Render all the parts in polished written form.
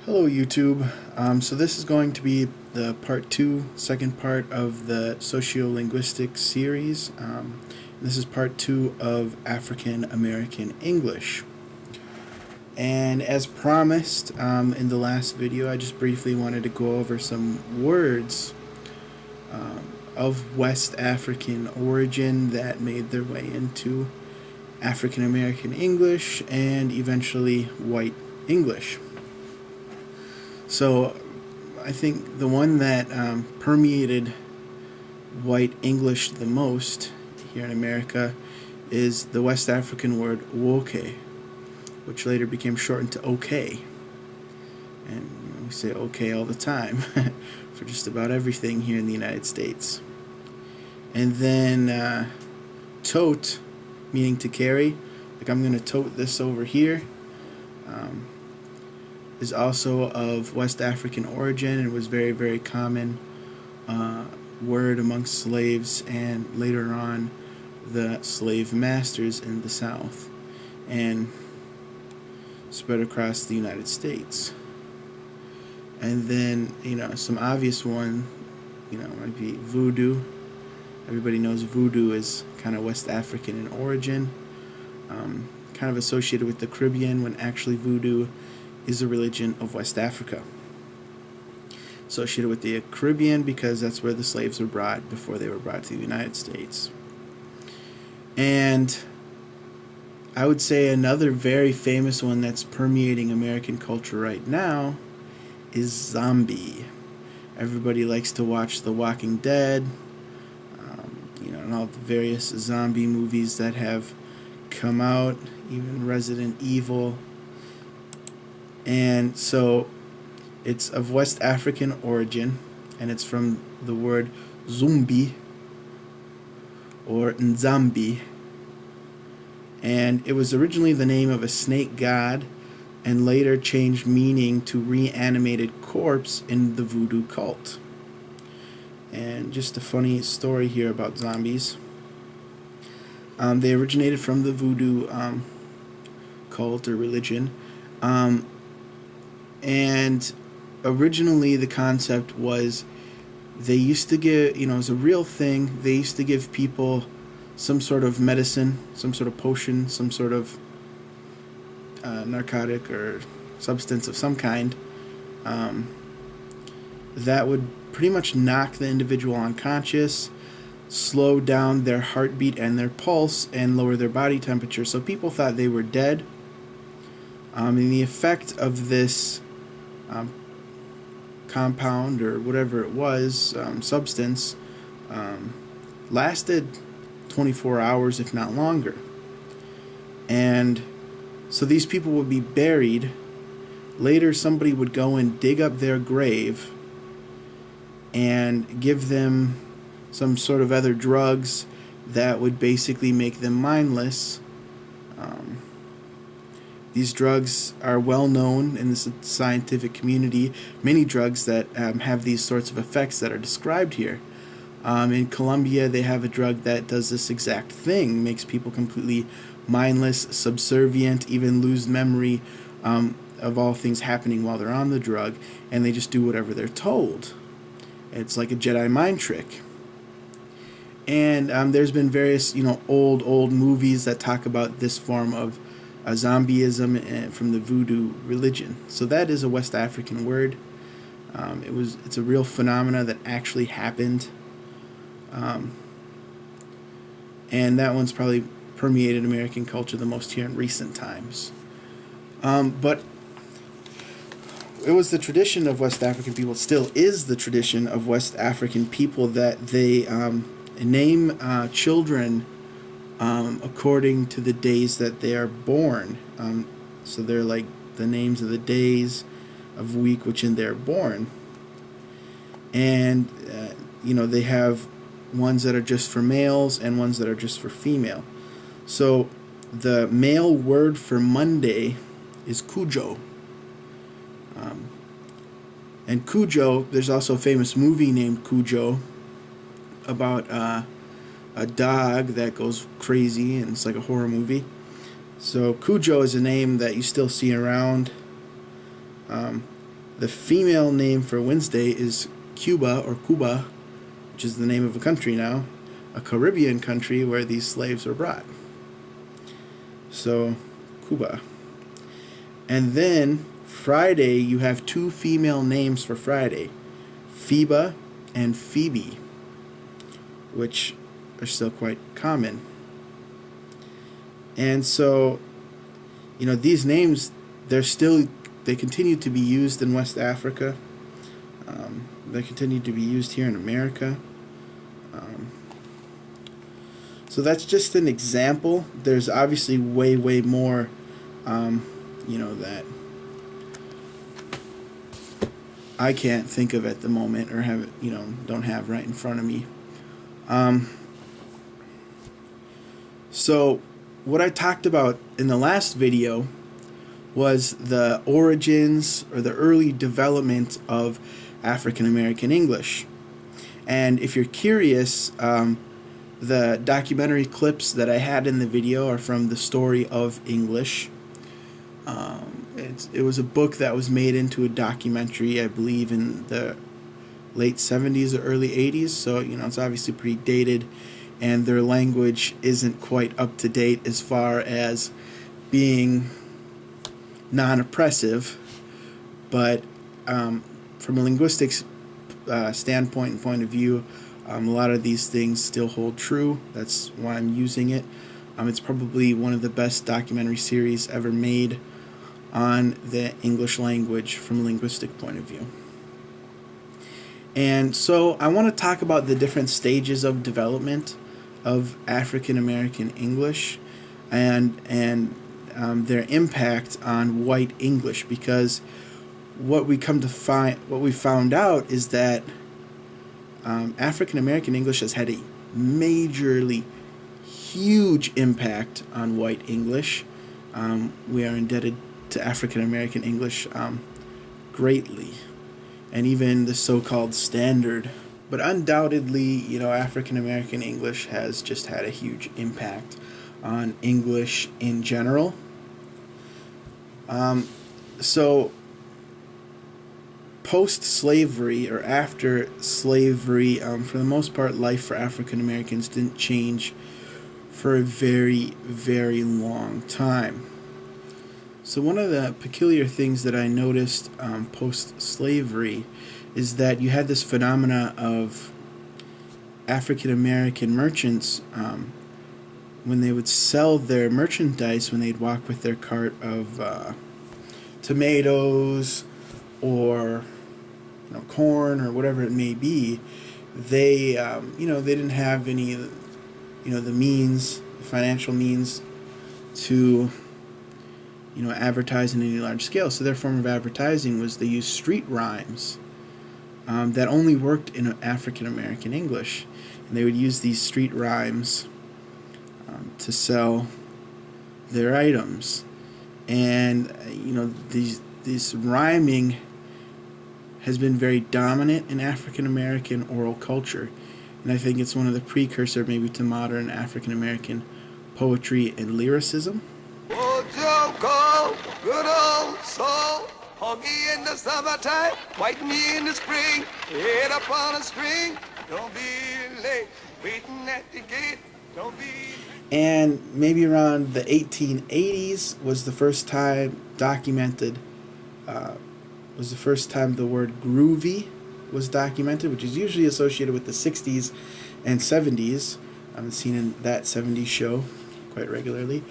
Hello YouTube. So this is going to be the second part of the Sociolinguistics series. This is part 2 of African American English. And as promised in the last video, I just briefly wanted to go over some words of West African origin that made their way into African American English and eventually white English. So I think the one that permeated white English the most here in America is the West African word woke, which later became shortened to okay. And we say okay all the time for just about everything here in the United States. And then tote, meaning to carry, like I'm going to tote this over here. Is also of West African origin and was very, very common word amongst slaves and later on the slave masters in the South and spread across the United States. And then, some obvious one, might be voodoo. Everybody knows voodoo is kind of West African in origin, kind of associated with the Caribbean when actually voodoo is a religion of West Africa, associated with the Caribbean because that's where the slaves were brought before they were brought to the United States. And I would say another very famous one that's permeating American culture right now is zombie. Everybody likes to watch The Walking Dead, and all the various zombie movies that have come out, even Resident Evil. And so it's of West African origin, and it's from the word zumbi or nzambi. And it was originally the name of a snake god and later changed meaning to reanimated corpse in the voodoo cult. And just a funny story here about zombies. They originated from the voodoo cult or religion. And originally the concept was they used to give, it was a real thing. They used to give people some sort of medicine, some sort of potion, some sort of narcotic or substance of some kind that would pretty much knock the individual unconscious, slow down their heartbeat and their pulse, and lower their body temperature. So people thought they were dead. And the effect of this compound or whatever it was, substance, lasted 24 hours, if not longer. And so these people would be buried. Later, somebody would go and dig up their grave and give them some sort of other drugs that would basically make them mindless. These drugs are well known in the scientific community. Many drugs that have these sorts of effects that are described here. In Colombia, they have a drug that does this exact thing, makes people completely mindless, subservient, even lose memory of all things happening while they're on the drug, and they just do whatever they're told. It's like a Jedi mind trick. And there's been various, old movies that talk about this form of zombieism from the voodoo religion. So that is a West African word. It's a real phenomena that actually happened. And that one's probably permeated American culture the most here in recent times. But it was the tradition of West African people, still is the tradition of West African people, that they name children according to the days that they are born. So they're like the names of the days of week which in they're born. And, they have ones that are just for males and ones that are just for female. So the male word for Monday is Cujo. And Cujo, there's also a famous movie named Cujo about a dog that goes crazy, and it's like a horror movie. So Cujo is a name that you still see around. The female name for Wednesday is Cuba, or Cuba, which is the name of a country now, a Caribbean country where these slaves were brought. So, Cuba. And then Friday, you have two female names for Friday, Phoeba and Phoebe, which are still quite common. And so, these names, they continue to be used in West Africa. They continue to be used here in America. So that's just an example. There's obviously way, way more, that I can't think of at the moment, or don't have right in front of me. So what I talked about in the last video was the origins or the early development of African American English. And if you're curious, the documentary clips that I had in the video are from The Story of English. It was a book that was made into a documentary, I believe, in the late 70s or early 80s. So, it's obviously pretty dated, and their language isn't quite up to date as far as being non-oppressive. But from a linguistics standpoint and point of view, a lot of these things still hold true. That's why I'm using it. It's probably one of the best documentary series ever made on the English language from a linguistic point of view. And so I want to talk about the different stages of development of African American English and their impact on white English, because what we found out is that African American English has had a majorly huge impact on white English. We are indebted to African American English greatly, and even the so-called standard. But undoubtedly, African American English has just had a huge impact on English in general. So post-slavery, or after slavery, for the most part, life for African Americans didn't change for a very, very long time. So one of the peculiar things that I noticed post-slavery is that you had this phenomena of African American merchants, when they would sell their merchandise, when they'd walk with their cart of tomatoes or corn or whatever it may be, they they didn't have any the financial means to advertise in any large scale. So their form of advertising was they used street rhymes that only worked in African American English, and they would use these street rhymes to sell their items. And this rhyming has been very dominant in African American oral culture, and I think it's one of the precursor maybe to modern African American poetry and lyricism. Oh, Joe, good old soul, hoggy in the summertime, white me in the spring, head up on a string, don't be late, waiting at the gate, don't be... And maybe around the 1880s was the first time documented, was the first time the word groovy was documented, which is usually associated with the 60s and 70s. I'm seen in That 70s Show quite regularly.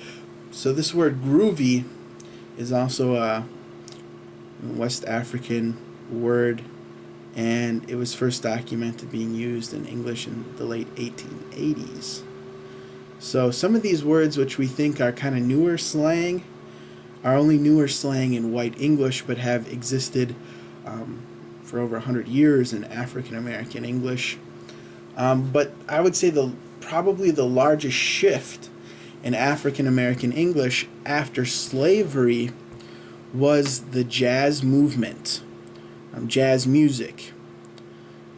So this word groovy is also a West African word, and it was first documented being used in English in the late 1880s. So some of these words which we think are kind of newer slang are only newer slang in white English, but have existed for over 100 years in African American English. But I would say probably the largest shift in African American English after slavery was the jazz movement, jazz music,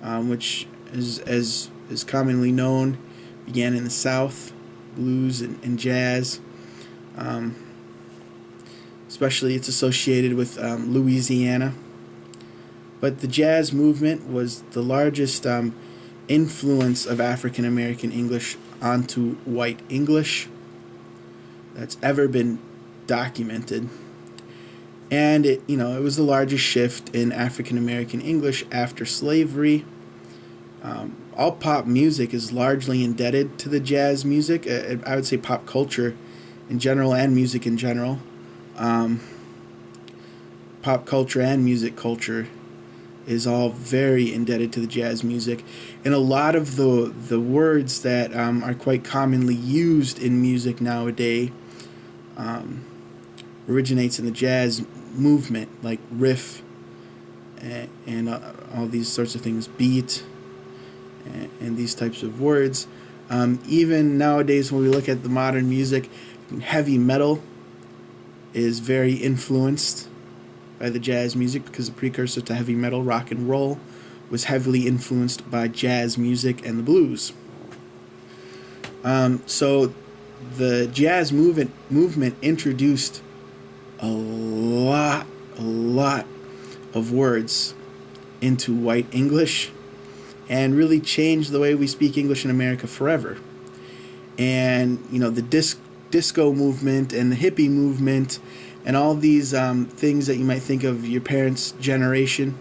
which is commonly known, began in the South, blues and jazz. Especially it's associated with Louisiana. But the jazz movement was the largest influence of African American English onto white English that's ever been documented. And it was the largest shift in African American English after slavery. All pop music is largely indebted to the jazz music. I would say pop culture in general and music in general. Pop culture and music culture is all very indebted to the jazz music. And a lot of the words that are quite commonly used in music nowadays originates in the jazz movement, like riff and all these sorts of things, beat, and these types of words. Even nowadays, when we look at the modern music, heavy metal is very influenced by the jazz music, because the precursor to heavy metal, rock and roll, was heavily influenced by jazz music and the blues. So the jazz movement introduced a lot of words into white English and really changed the way we speak English in America forever. And the disco movement and the hippie movement and all these things that you might think of your parents' generation,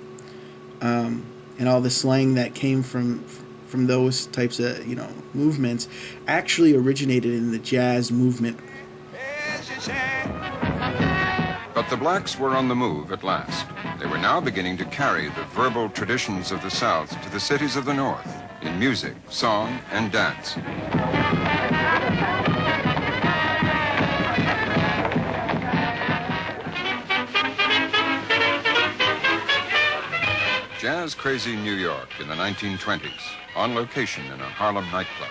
and all the slang that came from those types of movements actually originated in the jazz movement. But the blacks were on the move at last. They were now beginning to carry the verbal traditions of the South to the cities of the North in music, song, and dance. Jazz crazy New York in the 1920s, on location in a Harlem nightclub.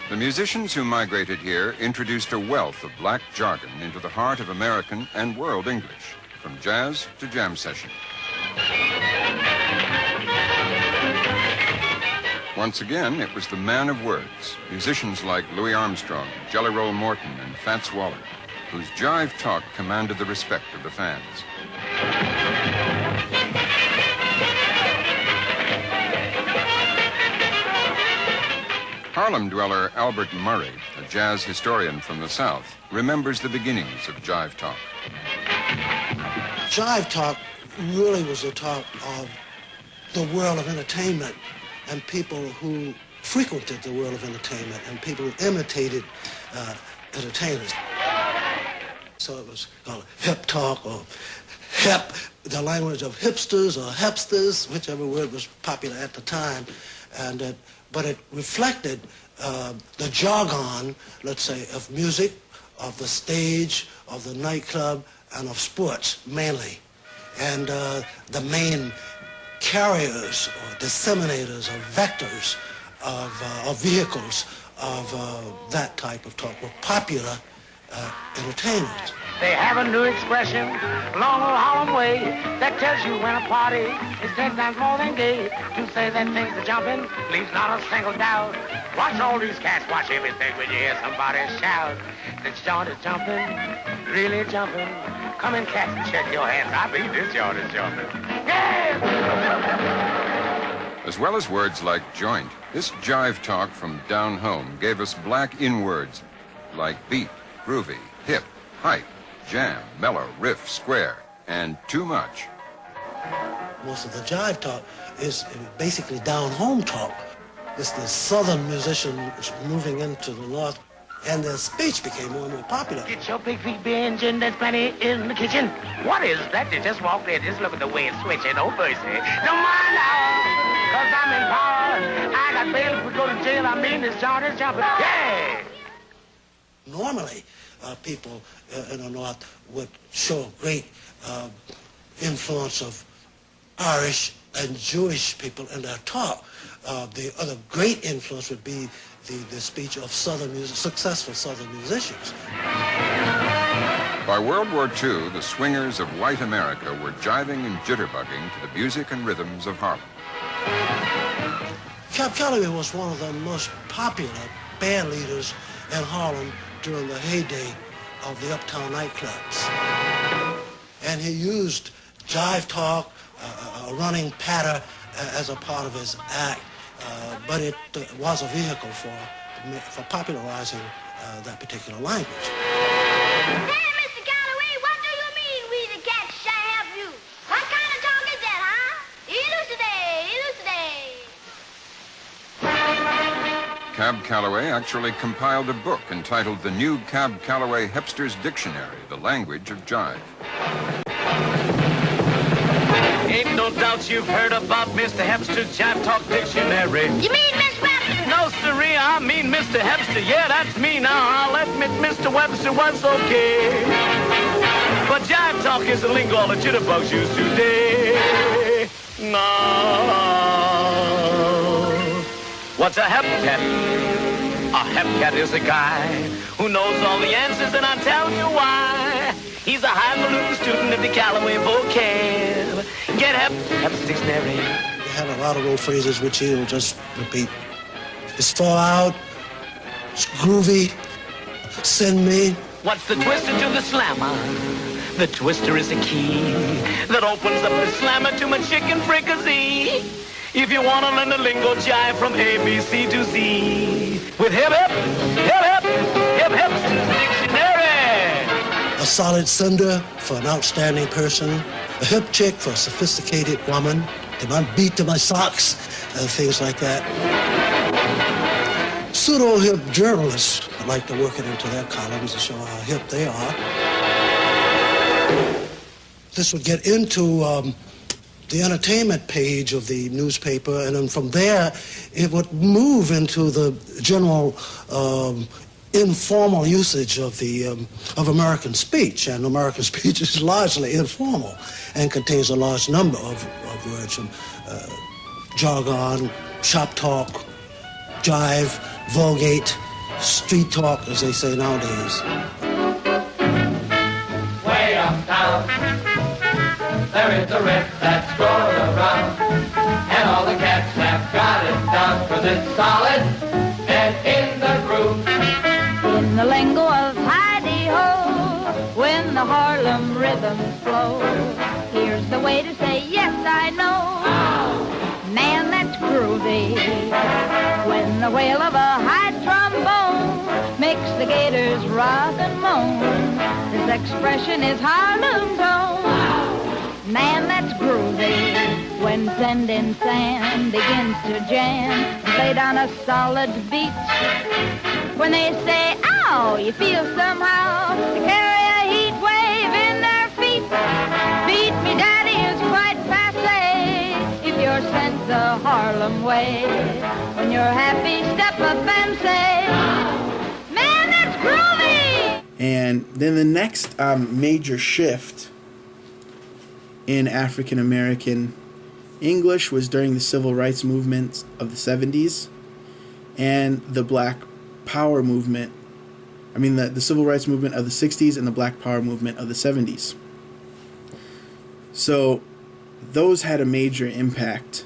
The musicians who migrated here introduced a wealth of black jargon into the heart of American and world English, from jazz to jam session. Once again, it was the man of words, musicians like Louis Armstrong, Jelly Roll Morton, and Fats Waller, whose jive talk commanded the respect of the fans. Harlem dweller Albert Murray, a jazz historian from the South, remembers the beginnings of Jive Talk. Jive Talk really was a talk of the world of entertainment and people who frequented the world of entertainment and people who imitated entertainers. So it was called hip talk or hip, the language of hipsters or hipsters, whichever word was popular at the time. And but it reflected the jargon, let's say, of music, of the stage, of the nightclub, and of sports, mainly. And the main carriers or disseminators or vectors of vehicles of that type of talk were popular entertainers. They have a new expression, long old Harlem way, that tells you when a party is 10 times more than gay. To say that things are jumping leaves not a single doubt. Watch all these cats, watch everything when you hear somebody shout. This joint is jumping, really jumping. Come in, cats, and shake your hands. I mean, this joint is jumping. Yeah! As well as words like joint, this jive talk from down home gave us black in-words like beat, groovy, hip, hype, jam, mellow, riff, square, and too much. Most of the jive talk is basically down-home talk. It's the southern musicians moving into the north, and their speech became more and more popular. Get your big feet binging, there's plenty in the kitchen. What is that? They just walked in, just look at the way it's switching. Oh, mercy. Don't mind now, cause I'm in power. I got bail if we go to jail. I mean, this joint is jumping. Yeah! Normally, people in the North would show great influence of Irish and Jewish people in their talk. The other great influence would be the speech of Southern music, successful Southern musicians. By World War II, the swingers of white America were jiving and jitterbugging to the music and rhythms of Harlem. Cap Calloway was one of the most popular band leaders in Harlem during the heyday of the uptown nightclubs. and he used Jive Talk, a running patter, as a part of his act, but it was a vehicle for popularizing that particular language. Hey, Mr. Galloway, what do you mean we the cats shall have you? What kind of talk is that, huh? Elucidate, elucidate. Cab Calloway actually compiled a book entitled The New Cab Calloway Hipster's Dictionary, The Language of Jive. Ain't no doubt you've heard about Mr. Hipster's Jive Talk Dictionary. You mean Miss Webster? No, sirree, I mean Mr. Hipster. Yeah, that's me now. I'll admit Mr. Webster was okay. But Jive Talk is a lingo all the jitterbugs use today. No. What's a hepcat? A hepcat is a guy who knows all the answers, and I'll tell you why. He's a highfalutin student of the Callaway vocab. Get Hep's dictionary. They have a lot of old phrases which he'll just repeat. It's fall out, it's groovy, send me. What's the twister to the slammer? The twister is a key that opens up the slammer to my chicken fricassee. If you want to learn the lingo jive from A, B, C to Z, with hip, hip's dictionary. A solid cinder for an outstanding person. A hip chick for a sophisticated woman. To my beat to my socks, things like that. Pseudo-hip journalists like to work it into their columns to show how hip they are. This would get into the entertainment page of the newspaper, and then from there it would move into the general informal usage of American speech, and American speech is largely informal and contains a large number of words from jargon, shop talk, jive, vulgate, street talk, as they say nowadays. Way uptown, there is a riff that's going around, and all the cats have got it down, 'cause it's solid and in the groove. In the lingo of Heidi-Ho, when the Harlem rhythms flow, here's the way to say, yes, I know. Man, that's groovy. When the wail of a high trombone makes the gators rock and moan, this expression is Harlem's own. Man, that's groovy. When Sending Sam begins to jam, lay down a solid beat. When they say, ow, you feel somehow to carry a heat wave in their feet. Beat me, daddy, is quite passe if you're sent the Harlem way. When you're happy, step up and say, man, that's groovy. And then the next major shift in African American English was during the civil rights movement of the 70s and the Black Power movement. I mean, the civil rights movement of the 60s and the Black Power movement of the 70s. So those had a major impact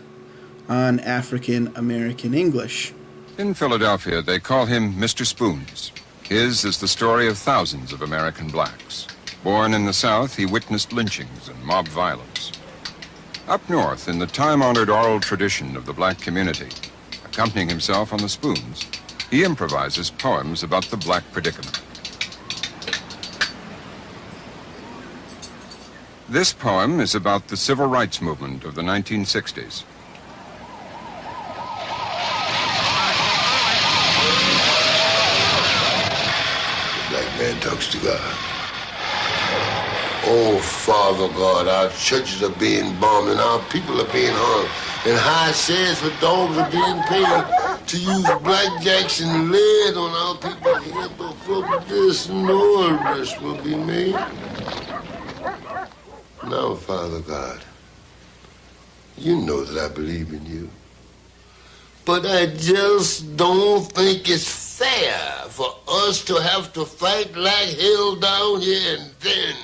on African American English. In Philadelphia, they call him Mr. Spoons. His is the story of thousands of American blacks. Born in the South, he witnessed lynchings and mob violence. Up north, in the time-honored oral tradition of the black community, accompanying himself on the spoons, he improvises poems about the black predicament. This poem is about the civil rights movement of the 1960s. The black man talks to God. Oh, Father God, our churches are being bombed and our people are being hung. And high shares for dogs are being paid to use blackjacks and lead on our people. But from this, no arrest will be made. Now, Father God, you know that I believe in you. But I just don't think it's fair for us to have to fight like hell down here and then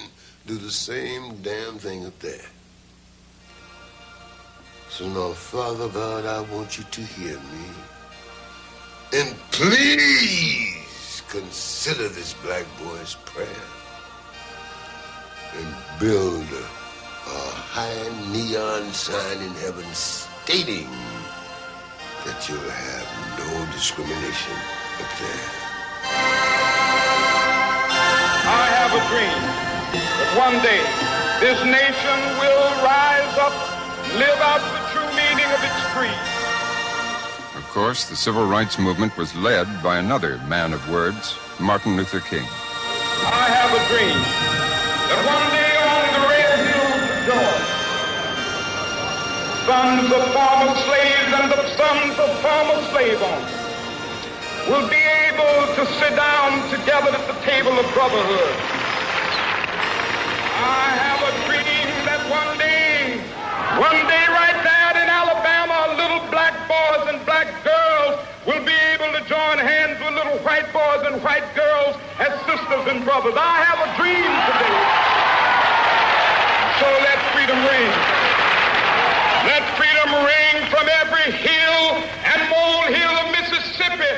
do the same damn thing up there. So now, Father God, I want you to hear me. And please consider this black boy's prayer. And build a high neon sign in heaven stating that you'll have no discrimination up there. I have a dream that one day this nation will rise up, live out the true meaning of its creed. Of course, the civil rights movement was led by another man of words, Martin Luther King. I have a dream that one day on the red hills of Georgia, sons of former slaves and the sons of former slave owners will be able to sit down together at the table of brotherhood. I have a dream that one day right there in Alabama, little black boys and black girls will be able to join hands with little white boys and white girls as sisters and brothers. I have a dream today. So let freedom ring. Let freedom ring from every hill and molehill of Mississippi,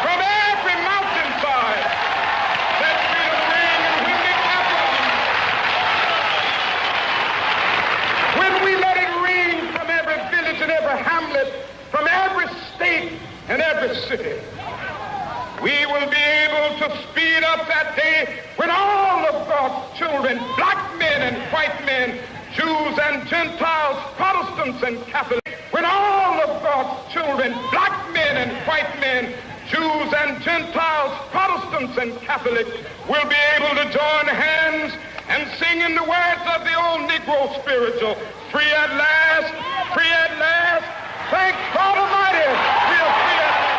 from every mountainside. Let freedom ring, and when it happens, when we let it ring from every village and every hamlet, from every state and every city, we will be able to speed up that day when all of God's children, black men and white men, Jews and Gentiles, Protestants and Catholics, when all of God's children, black men and white men, Jews and Gentiles, Protestants and Catholics, will be able to join hands and sing in the words of the old Negro spiritual, free at last, free at last, thank God Almighty, we are free at last.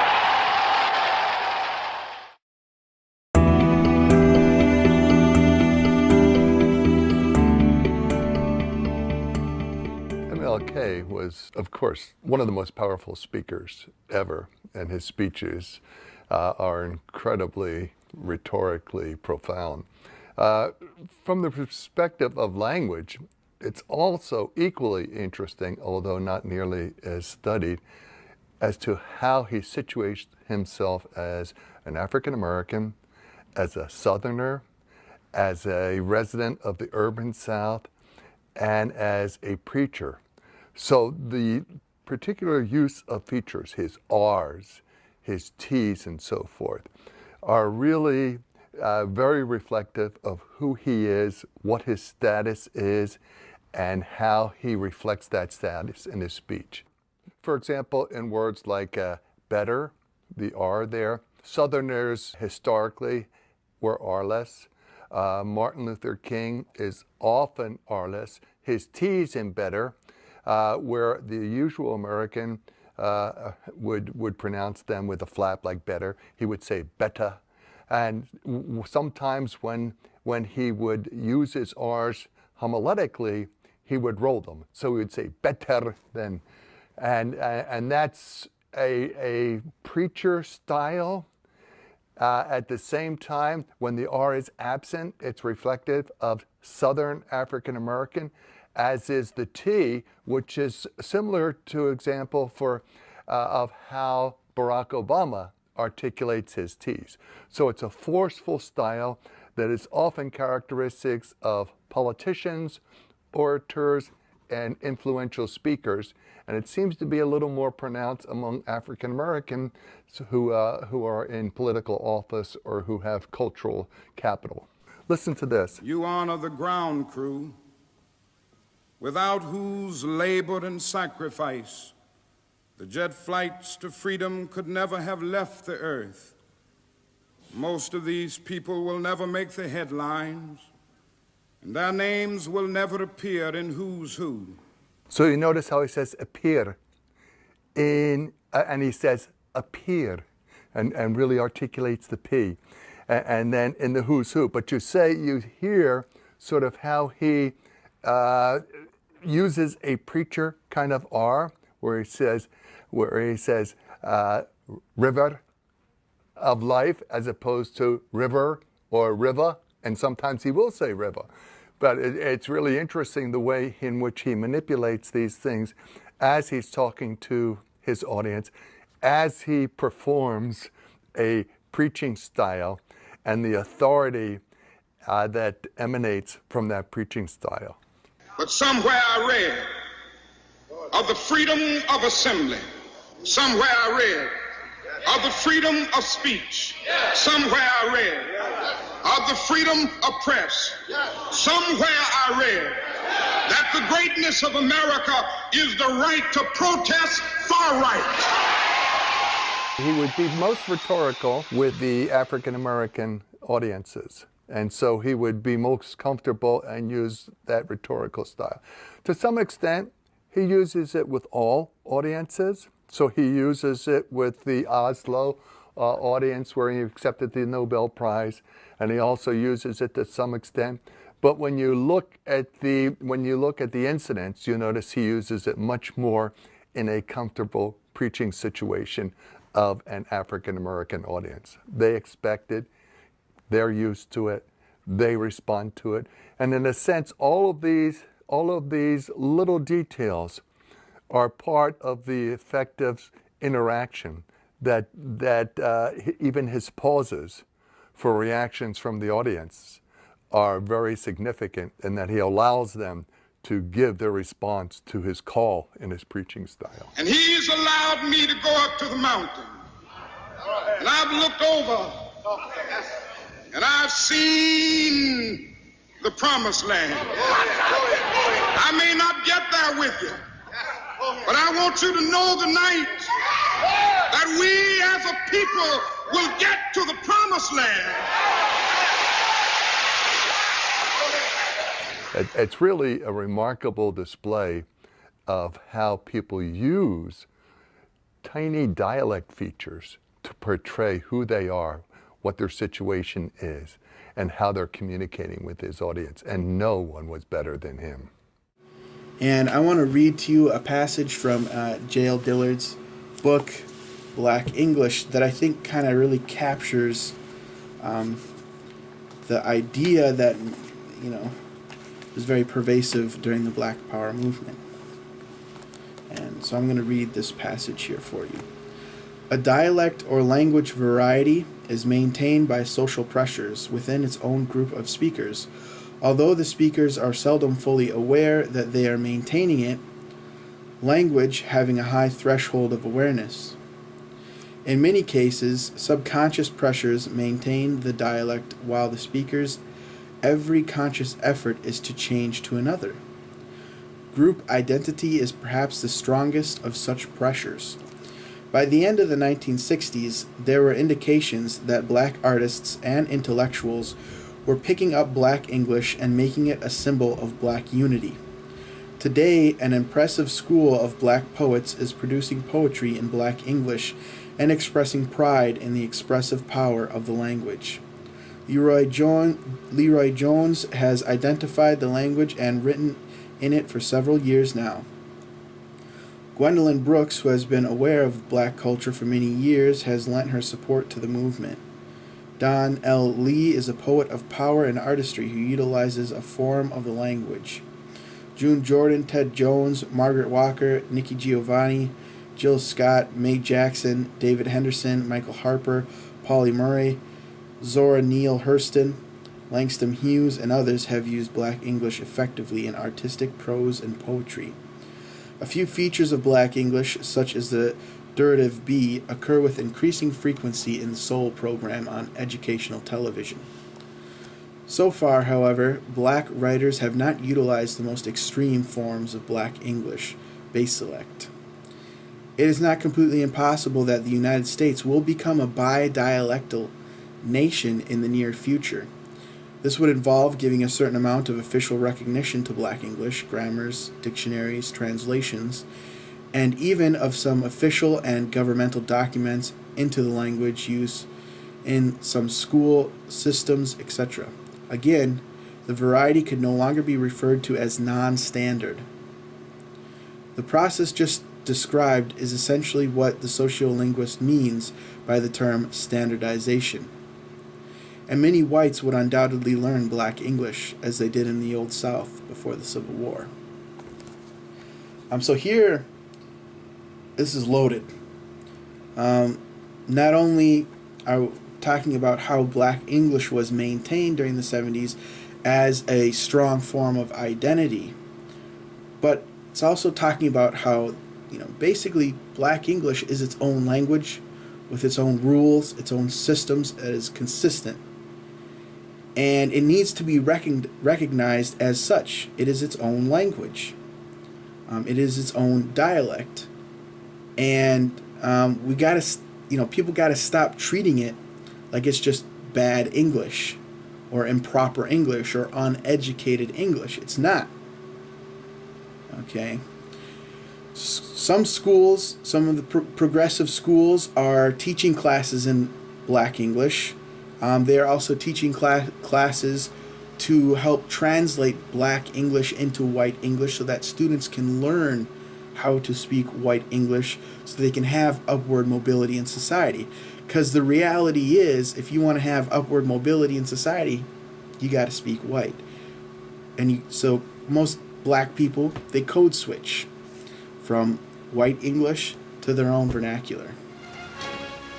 MLK was, of course, one of the most powerful speakers ever, and his speeches are incredibly rhetorically profound. From the perspective of language, it's also equally interesting, although not nearly as studied, as to how he situates himself as an African American, as a Southerner, as a resident of the urban South, and as a preacher. So the particular use of features, his R's, his T's, and so forth, are really very reflective of who he is, what his status is, and how he reflects that status in his speech. For example, in words like better, the R there, Southerners historically were R-less. Martin Luther King is often R-less. His T's in better, where the usual American would pronounce them with a flap like better, he would say beta. And sometimes when he would use his R's homiletically, he would roll them. So he would say better than, and that's a preacher style. At the same time, when the R is absent, it's reflective of Southern African American, as is the T, which is similar to example of how Barack Obama articulates his T's. So it's a forceful style that is often characteristics of politicians, orators, and influential speakers, and it seems to be a little more pronounced among African Americans who are in political office or who have cultural capital. Listen to this. You honor the ground crew, without whose labor and sacrifice the jet flights to freedom could never have left the earth. Most of these people will never make the headlines, and their names will never appear in Who's Who. So you notice how he says appear, and he says appear, and really articulates the P. And then in the Who's Who. But you hear sort of how he uses a preacher kind of R, where he says river of life as opposed to river or river, and sometimes he will say river. But it's really interesting the way in which he manipulates these things as he's talking to his audience, as he performs a preaching style, and the authority that emanates from that preaching style. But somewhere I read of the freedom of assembly. Somewhere I read of the freedom of speech. Somewhere I read of the freedom of press. Somewhere I read that the greatness of America is the right to protest far right. He would be most rhetorical with the African American audiences. And so he would be most comfortable and use that rhetorical style. To some extent, he uses it with all audiences. So he uses it with the Oslo audience where he accepted the Nobel Prize, and he also uses it to some extent. But when you look at the incidents, you notice he uses it much more in a comfortable preaching situation of an African American audience. They expect it, they're used to it, they respond to it, and in a sense, all of these little details are part of the effective interaction that even his pauses for reactions from the audience are very significant, in that he allows them to give their response to his call in his preaching style. And he's allowed me to go up to the mountain. And I've looked over and I've seen the promised land. I may not get there with you, but I want you to know tonight that we as a people will get to the promised land. It's really a remarkable display of how people use tiny dialect features to portray who they are, what their situation is, and how they're communicating with his audience. And no one was better than him. And I want to read to you a passage from J.L. Dillard's book, Black English, that I think kind of really captures the idea that, was very pervasive during the Black Power movement. And so I'm going to read this passage here for you. A dialect or language variety is maintained by social pressures within its own group of speakers. Although the speakers are seldom fully aware that they are maintaining it, language having a high threshold of awareness. In many cases, subconscious pressures maintain the dialect while the speakers' every conscious effort is to change to another. Group identity is perhaps the strongest of such pressures. By the end of the 1960s, there were indications that black artists and intellectuals were picking up Black English and making it a symbol of Black unity. Today, an impressive school of Black poets is producing poetry in Black English and expressing pride in the expressive power of the language. Leroy Jones has identified the language and written in it for several years now. Gwendolyn Brooks, who has been aware of Black culture for many years, has lent her support to the movement. Don L. Lee is a poet of power and artistry who utilizes a form of the language. June Jordan, Ted Jones, Margaret Walker, Nikki Giovanni, Jill Scott, Mae Jackson, David Henderson, Michael Harper, Polly Murray, Zora Neale Hurston, Langston Hughes, and others have used Black English effectively in artistic prose and poetry. A few features of Black English, such as the durative B, occur with increasing frequency in the Soul program on educational television. So far, however, Black writers have not utilized the most extreme forms of Black English, baselect. It is not completely impossible that the United States will become a bi-dialectal nation in the near future. This would involve giving a certain amount of official recognition to Black English, grammars, dictionaries, translations, and even of some official and governmental documents into the language use in some school systems, etc. Again, the variety could no longer be referred to as non-standard. The process just described is essentially what the sociolinguist means by the term standardization. And many whites would undoubtedly learn Black English as they did in the Old South before the Civil War. So here, this is loaded. Not only talking about how Black English was maintained during the 70s as a strong form of identity. But it's also talking about how, basically Black English is its own language with its own rules, its own systems that is consistent. And it needs to be recognized as such. It is its own language. It is its own dialect. And we gotta, people gotta stop treating it like it's just bad English or improper English or uneducated English. It's not. Okay. Some schools, some of the progressive schools are teaching classes in Black English. They are also teaching classes to help translate Black English into White English so that students can learn how to speak White English so they can have upward mobility in society. Because the reality is, if you want to have upward mobility in society, you got to speak white. And so most Black people, they code switch from White English to their own vernacular.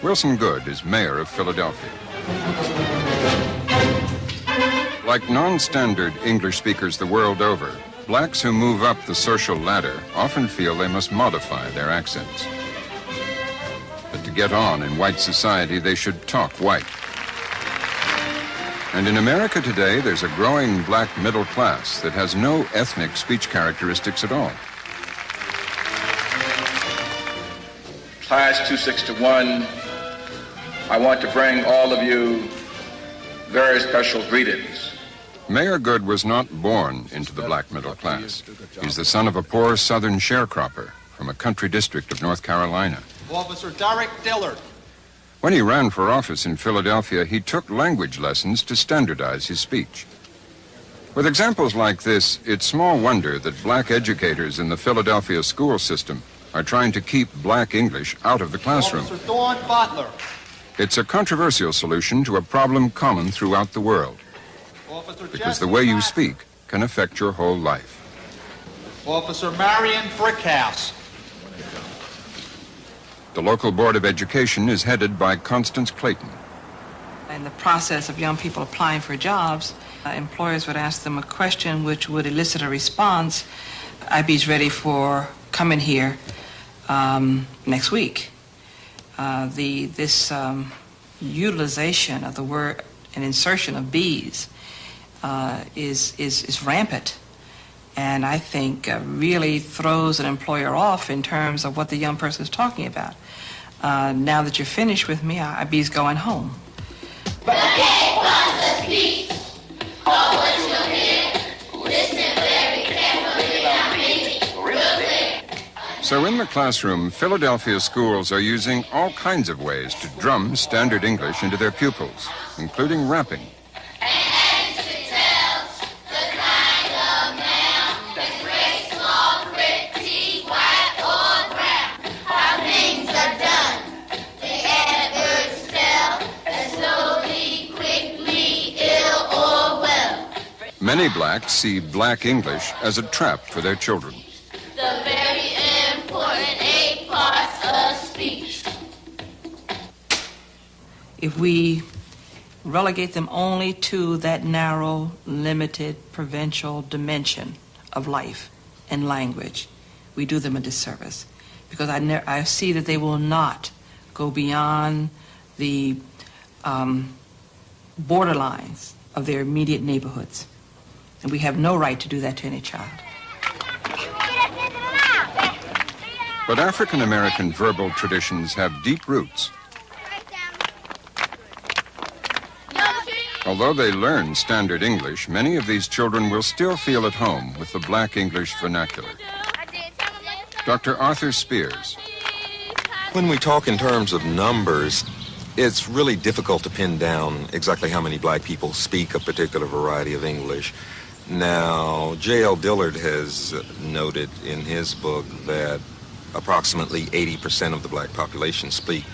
Wilson Goode is mayor of Philadelphia. Like non-standard English speakers the world over, Blacks who move up the social ladder often feel they must modify their accents. But to get on in white society, they should talk white. And in America today, there's a growing Black middle class that has no ethnic speech characteristics at all. Class 261, I want to bring all of you very special greetings. Mayor Goode was not born into the Black middle class. He's the son of a poor Southern sharecropper from a country district of North Carolina. Officer Derek Dillard. When he ran for office in Philadelphia, he took language lessons to standardize his speech. With examples like this, it's small wonder that Black educators in the Philadelphia school system are trying to keep Black English out of the classroom. Officer Dawn Butler. It's a controversial solution to a problem common throughout the world. Officer Because the way you speak can affect your whole life. Officer Marion Brickhouse. The local Board of Education is headed by Constance Clayton. In the process of young people applying for jobs, employers would ask them a question which would elicit a response. IB's ready for coming here next week. This utilization of the word and insertion of bees is rampant, and I think really throws an employer off in terms of what the young person is talking about. Now that you're finished with me, IB's going home. The cake was a speech. Hold what you hear. Listen very carefully. Now maybe you'll think. So in the classroom, Philadelphia schools are using all kinds of ways to drum standard English into their pupils, including rapping. Many Blacks see Black English as a trap for their children. The very important 8 parts of speech. If we relegate them only to that narrow, limited, provincial dimension of life and language, we do them a disservice. Because I see that they will not go beyond the borderlines of their immediate neighborhoods. And we have no right to do that to any child. But African American verbal traditions have deep roots. Although they learn standard English, many of these children will still feel at home with the Black English vernacular. Dr. Arthur Spears. When we talk in terms of numbers, it's really difficult to pin down exactly how many Black people speak a particular variety of English. Now, J.L. Dillard has noted in his book that approximately 80% of the Black population speak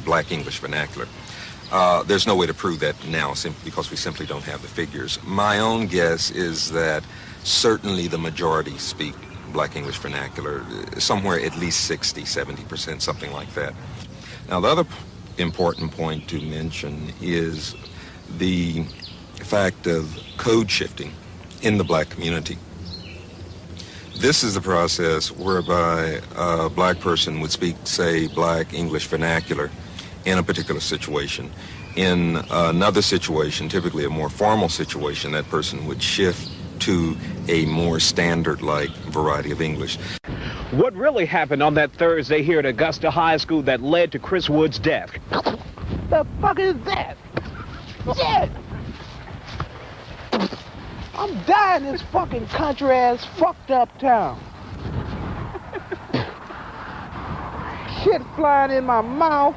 Black English vernacular. There's no way to prove that now because we simply don't have the figures. My own guess is that certainly the majority speak Black English vernacular, somewhere at least 60, 70%, something like that. Now, the other important point to mention is the fact of code shifting in the black community. This is the process whereby a black person would speak, say, black English vernacular in a particular situation. In another situation, typically a more formal situation, that person would shift to a more standard-like variety of English. What really happened on that Thursday here at Augusta High School that led to Chris Wood's death? The fuck is that? Shit! I'm dying in this fucking country-ass fucked up town. Shit flying in my mouth.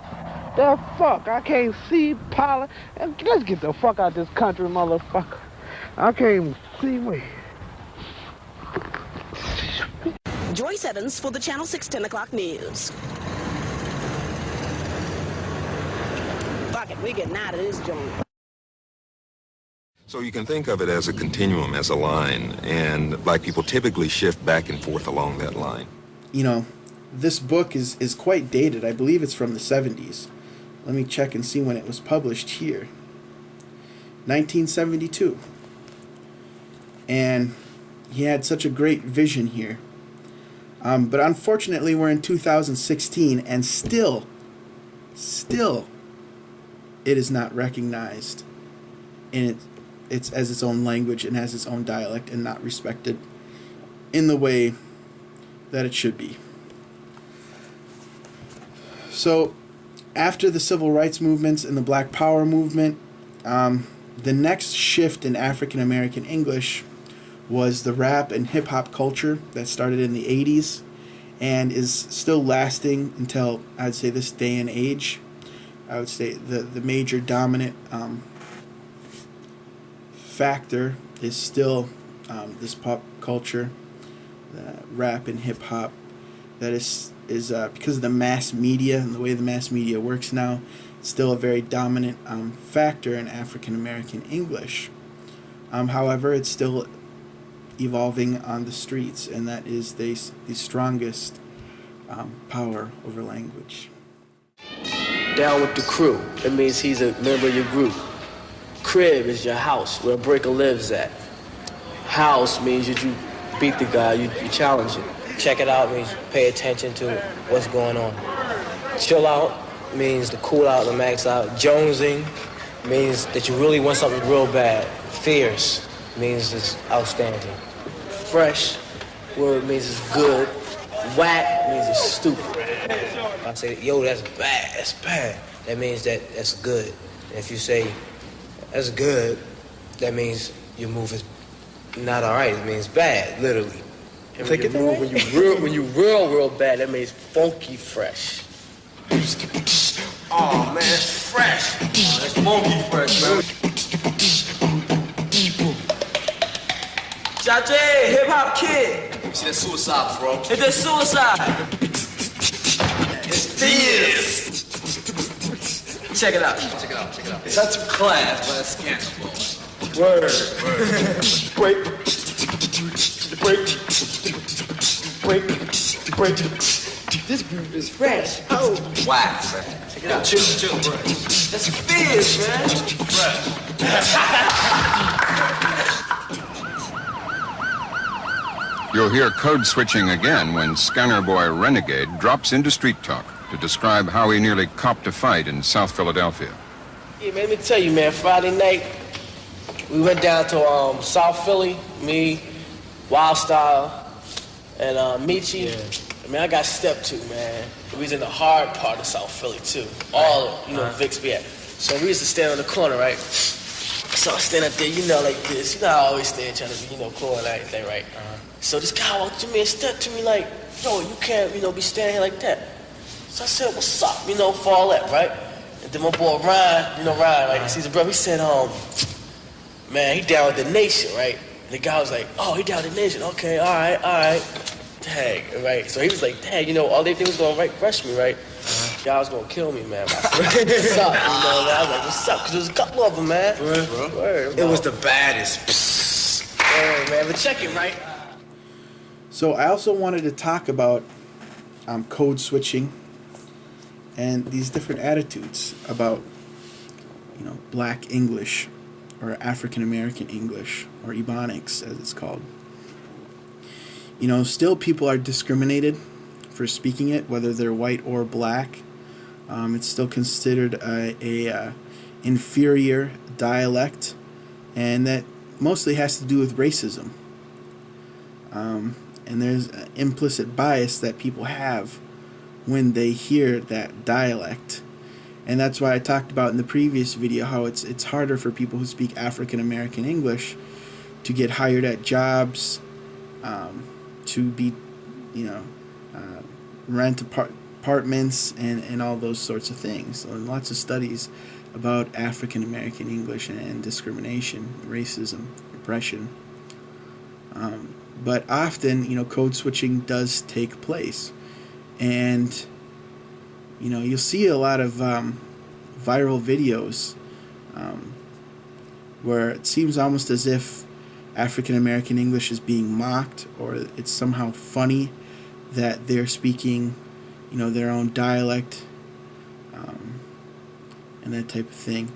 The fuck? I can't see pollen. Let's get the fuck out this country, motherfucker. I can't even see me. Joyce Evans for the Channel 6 10 o'clock news. Fuck it, we getting out of this joint. So you can think of it as a continuum, as a line, and black people typically shift back and forth along that line. You know, this book is quite dated. I believe it's from the 70s. Let me check and see when it was published here. 1972. And he had such a great vision here. But unfortunately, we're in 2016, and still, it is not recognized in it's as its own language and has its own dialect and not respected in the way that it should be. So, after the civil rights movements and the Black Power movement, the next shift in African American English was the rap and hip-hop culture that started in the 80s and is still lasting until, I'd say, this day and age. I would say the major dominant factor is still this pop culture, rap and hip-hop, that is because of the mass media and the way the mass media works now, still a very dominant factor in African American English. However, it's still evolving on the streets, and that is the strongest power over language. Down with the crew. It means he's a member of your group. Crib is your house, where a breaker lives at. House means that you beat the guy, you challenge him. Check it out means pay attention to what's going on. Chill out means to cool out, to max out. Jonesing means that you really want something real bad. Fierce means it's outstanding. Fresh word means it's good. Whack means it's stupid. If I say, yo, that's bad, that means that's good. And if you say, that's good, that means your move is not all right. It means bad, literally. And when you move, when you real bad, that means funky fresh. Oh man, it's fresh. It's funky fresh, man. Jate, hip hop kid. See that suicide, bro. It's that suicide. It's fierce. Check it out. Check it out. That's a class, but it's scandal. Word. Break. This groove is fresh. Oh. Whack, man. Check it out. Chill, bro. That's fierce, man. You'll hear code switching again when Scanner Boy Renegade drops into Street Talk to describe how he nearly copped a fight in South Philadelphia. Yeah, man, let me tell you, man, Friday night, we went down to South Philly, me, Wild Style, and Michi. Yeah. Man, I got stepped to, man. We was in the hard part of South Philly, too. All, Vixby at. So we used to stand on the corner, right? So I stand up there, like this. You know, I always stand trying to be, cool and everything, right? So this guy walked to me and stepped to me like, yo, you can't, be standing here like that. So I said, what's up, for all that, right? And then my boy Ryan, Ryan, like, he's a brother, he said, man, he down with the nation, right? And the guy was like, oh, he down with the nation, okay, all right. Tag, right? So he was like, tag, all they did was gonna rush me, right? Y'all was gonna kill me, man. What's up, man? I was like, what's up? Because there was a couple of them, man. Word. It was the baddest. Word, man, but check it, right? So I also wanted to talk about code switching and these different attitudes about, Black English, or African American English, or Ebonics as it's called. Still people are discriminated for speaking it, whether they're white or black. It's still considered a inferior dialect, and that mostly has to do with racism. And there's an implicit bias that people have when they hear that dialect. And that's why I talked about in the previous video how it's harder for people who speak African American English to get hired at jobs, to be, rent apartments and all those sorts of things. So lots of studies about African American English and discrimination, racism, oppression. But often, code switching does take place. And, you'll see a lot of viral videos where it seems almost as if African American English is being mocked, or it's somehow funny that they're speaking, their own dialect, and that type of thing.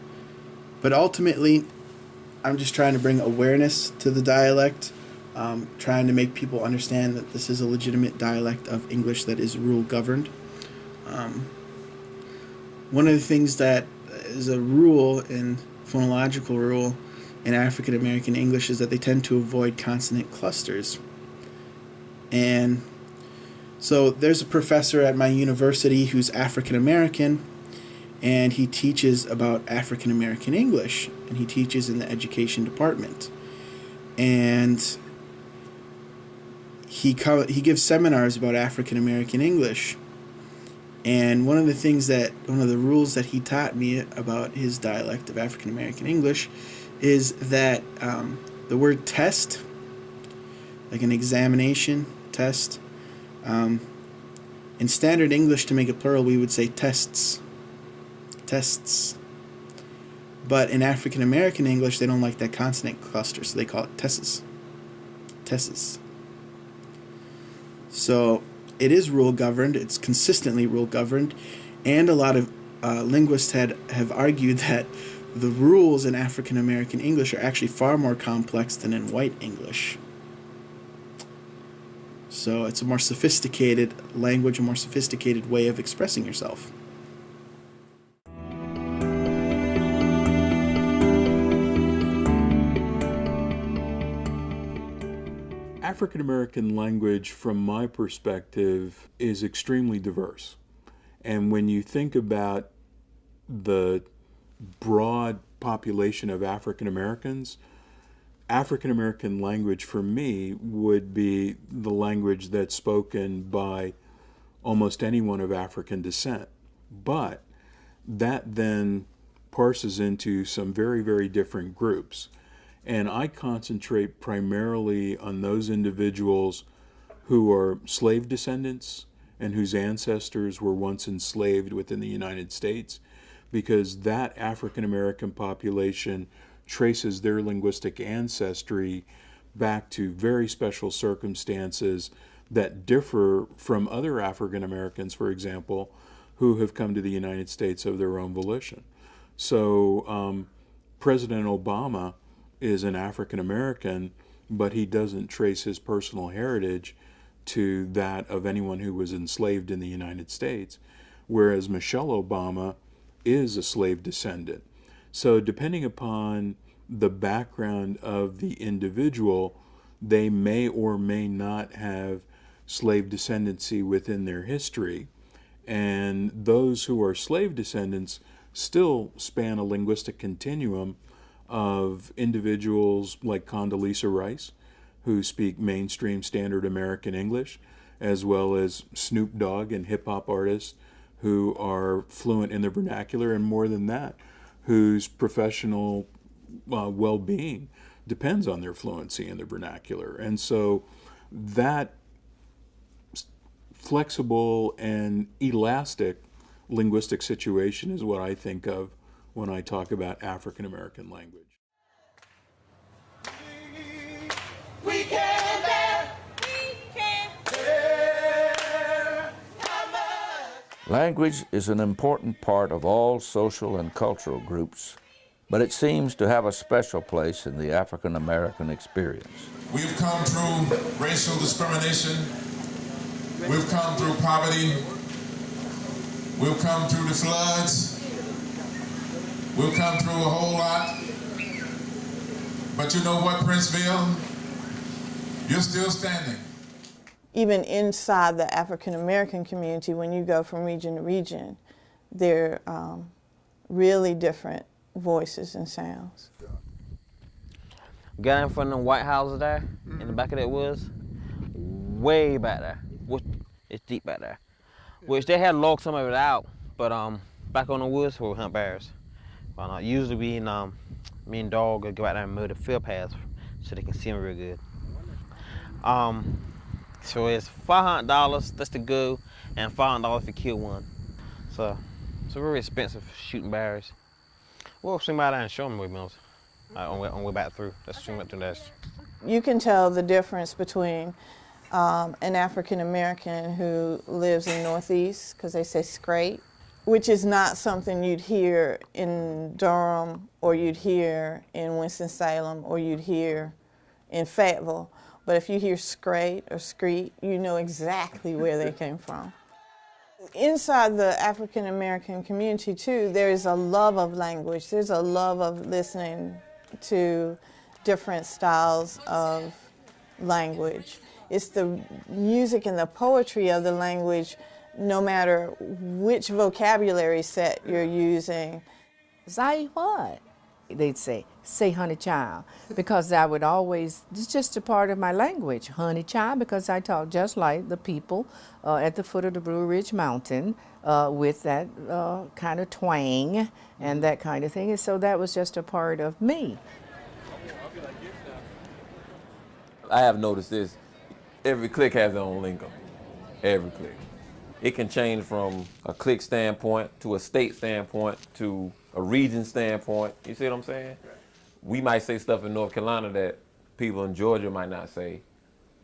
But ultimately, I'm just trying to bring awareness to the dialect, trying to make people understand that this is a legitimate dialect of English that is rule governed. One of the things that is a rule, in phonological rule, in African American English is that they tend to avoid consonant clusters. And so there's a professor at my university who's African American, and he teaches about African American English, and he teaches in the education department. And he gives seminars about African American English. And one of the rules that he taught me about his dialect of African American English is that the word test, like an examination test, in standard English, to make it plural, we would say tests. Tests. But in African American English, they don't like that consonant cluster, so they call it tesses. Tesses. So it is rule governed. It's consistently rule governed, and a lot of linguists have argued that the rules in African American English are actually far more complex than in white English. So it's a more sophisticated language, a more sophisticated way of expressing yourself. African American language, from my perspective, is extremely diverse. And when you think about the broad population of African Americans, African American language for me would be the language that's spoken by almost anyone of African descent. But that then parses into some very, very different groups. And I concentrate primarily on those individuals who are slave descendants and whose ancestors were once enslaved within the United States, because that African American population traces their linguistic ancestry back to very special circumstances that differ from other African Americans, for example, who have come to the United States of their own volition. So President Obama is an African American, but he doesn't trace his personal heritage to that of anyone who was enslaved in the United States, whereas Michelle Obama is a slave descendant. So depending upon the background of the individual, they may or may not have slave descendancy within their history. And those who are slave descendants still span a linguistic continuum of individuals like Condoleezza Rice, who speak mainstream standard American English, as well as Snoop Dogg and hip-hop artists who are fluent in the vernacular, and more than that, whose professional well-being depends on their fluency in the vernacular. And so that flexible and elastic linguistic situation is what I think of when I talk about African American language. We can bear. We can bear. Language is an important part of all social and cultural groups, but it seems to have a special place in the African American experience. We've come through racial discrimination. We've come through poverty. We've come through the floods. We've come through a whole lot. But you know what, Princeville? You're still standing. Even inside the African American community, when you go from region to region, there are really different voices and sounds. Got in front of the White Houses there, in the back of that woods, way back there. It's deep back there. Which they had logged some of it out, but back on the woods where we hunt bears. Usually me and dog would go out there and mow the field paths so they can see them real good. So it's $500, that's the go, and $500 if you kill one. So it's very expensive shooting bears. We'll swing by there and show them windmills on the way back through. Let's swing back through that. You can tell the difference between an African American who lives in Northeast, because they say scrape, which is not something you'd hear in Durham or you'd hear in Winston-Salem or you'd hear in Fayetteville. But if you hear scrape or screet, you know exactly where they came from. Inside the African American community too, there is a love of language. There's a love of listening to different styles of language. It's the music and the poetry of the language, no matter which vocabulary set you're using. Say what? They'd say honey child, because I would always, it's just a part of my language, honey child, because I talk just like the people at the foot of the Blue Ridge Mountain with that kind of twang and that kind of thing. And so that was just a part of me. I have noticed this. Every clique has their own lingo. Every clique. It can change from a clique standpoint to a state standpoint to a region standpoint. You see what I'm saying? We might say stuff in North Carolina that people in Georgia might not say,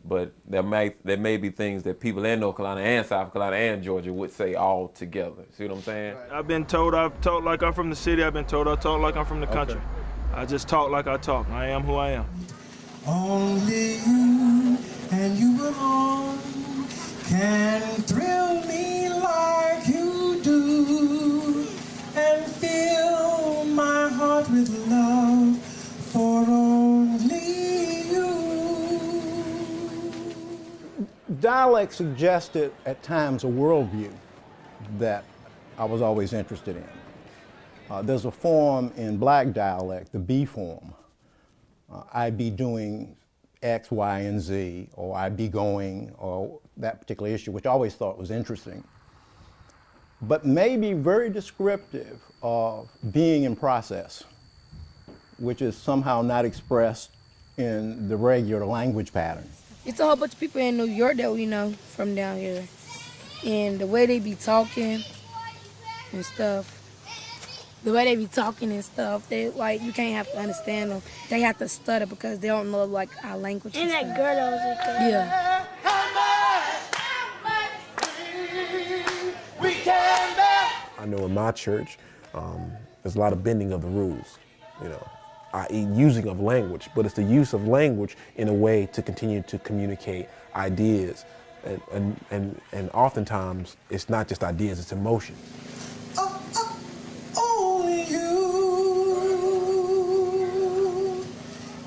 but there may be things that people in North Carolina and South Carolina and Georgia would say all together. See what I'm saying? I've been told I've talked like I'm from the city. I've been told I talk like I'm from the country. I just talk like I talk. I am who I am. Only you and you alone can thrill me like you do and fill my heart with love for only you. Dialect suggested at times a worldview that I was always interested in. There's a form in black dialect, the B form. I'd be doing X, Y, and Z, or I'd be going, or that particular issue, which I always thought was interesting, but maybe very descriptive of being in process, which is somehow not expressed in the regular language pattern. It's a whole bunch of people in New York that we know from down here, and the way they be talking and stuff, they like, you can't have to understand them. They have to stutter because they don't know like our language. And that girl that was like that. Yeah. I know in my church, there's a lot of bending of the rules, i.e. using of language, but it's the use of language in a way to continue to communicate ideas. And oftentimes, it's not just ideas, it's emotion. Only you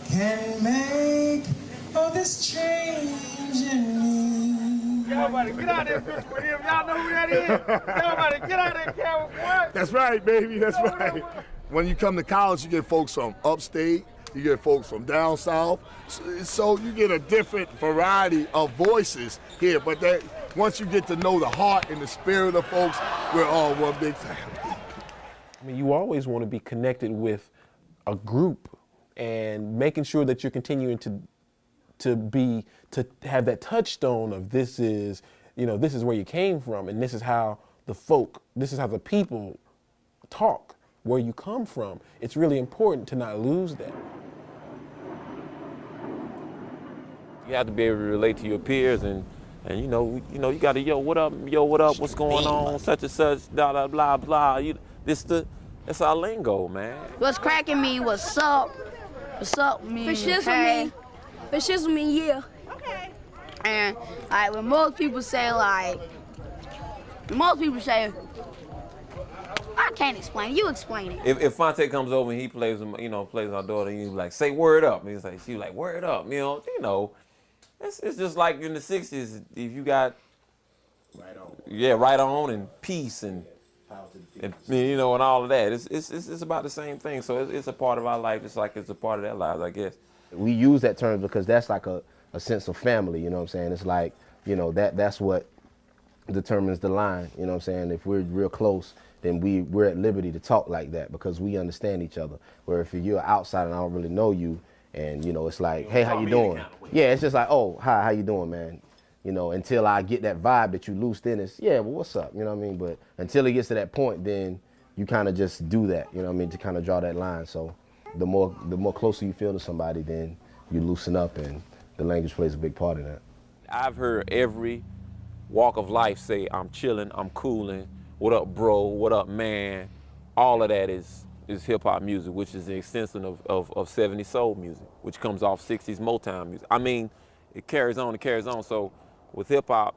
can make all this change in me. Everybody, get out there, bitch, with him. Y'all know who that is? Everybody, get out there, camera, boy. That's right, baby, that's right. When you come to college, you get folks from upstate, you get folks from down south, so you get a different variety of voices here, but that once you get to know the heart and the spirit of folks, we're all one big family. I mean, you always want to be connected with a group and making sure that you're continuing to have that touchstone of this is where you came from, and this is how the people talk, where you come from. It's really important to not lose that. You have to be able to relate to your peers and And you got to yo, what up, what's going on, such and such, blah blah blah. It's our lingo, man. What's cracking me? What's up? What's up mean? For shizzle hey. mean. For shizzle mean yeah. Okay. And like when most people say I can't explain it. You explain it. If Fonte comes over and he plays our daughter, and he's like, say word up. And she's like, word up. It's just like in the 60s, if you got right on. Yeah, right on and peace and all of that. It's about the same thing. So it's a part of our life, just like it's a part of their lives, I guess. We use that term because that's like a sense of family, you know what I'm saying? It's like, that's what determines the line, you know what I'm saying? If we're real close, then we're at liberty to talk like that because we understand each other. Where if you're outside and I don't really know you, and it's like, hey, how you doing? Yeah, it's just like, oh, hi, how you doing, man? Until I get that vibe that you loose, then it's, yeah, well, what's up? You know what I mean? But until it gets to that point, then you kind of just do that, you know what I mean, to kind of draw that line. So the more closer you feel to somebody, then you loosen up, and the language plays a big part in that. I've heard every walk of life say, I'm chilling, I'm cooling, what up, bro, what up, man. All of that is hip-hop music, which is the extension of 70s soul music, which comes off 60s Motown music. I mean, it carries on. So with hip-hop,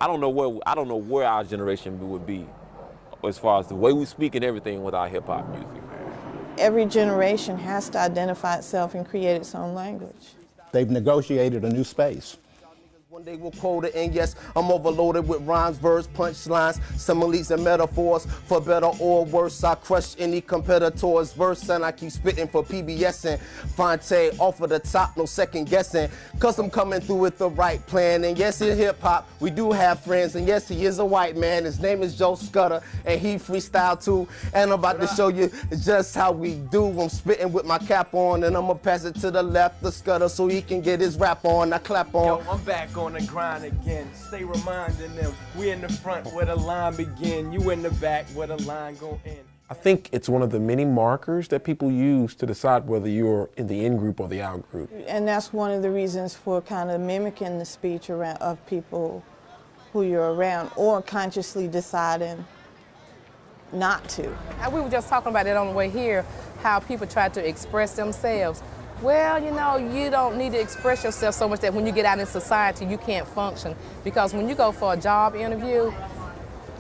I don't know where our generation would be as far as the way we speak and everything with our hip-hop music, man. Every generation has to identify itself and create its own language. They've negotiated a new space. One day we'll quote it, and yes, I'm overloaded with rhymes, verbs, punchlines, similes, and metaphors. For better or worse, I crush any competitor's verse, and I keep spitting for PBS and Fonte off of the top, no second guessing, cause I'm coming through with the right plan. And yes, in hip-hop, we do have friends, and yes, he is a white man. His name is Joe Scudder, and he freestyle too, and I'm about to show you just how we do. I'm spitting with my cap on, and I'm gonna pass it to the left, the Scudder, so he can get his rap on. I clap on. Yo, I'm back on the grind again. Stay reminding them we in the front where the line begin. You in the back where the line go in. I think it's one of the many markers that people use to decide whether you're in the in group or the out group. And that's one of the reasons for kind of mimicking the speech of people who you're around, or consciously deciding not to. We were just talking about it on the way here, how people try to express themselves. Well, you don't need to express yourself so much that when you get out in society, you can't function. Because when you go for a job interview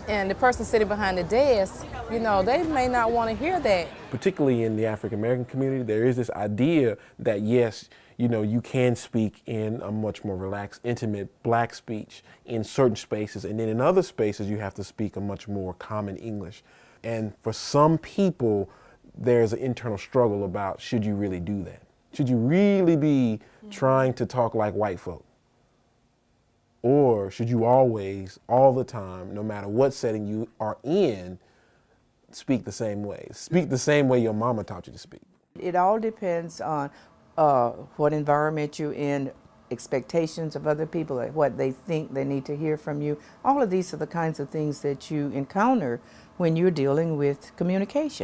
and the person sitting behind the desk, they may not want to hear that. Particularly in the African American community, there is this idea that yes, you can speak in a much more relaxed, intimate black speech in certain spaces, and then in other spaces you have to speak a much more common English. And for some people, there's an internal struggle about, should you really do that? Should you really be trying to talk like white folk? Or should you always, all the time, no matter what setting you are in, speak the same way? Speak the same way your mama taught you to speak. It all depends on what environment you're in, expectations of other people, what they think they need to hear from you. All of these are the kinds of things that you encounter when you're dealing with communication.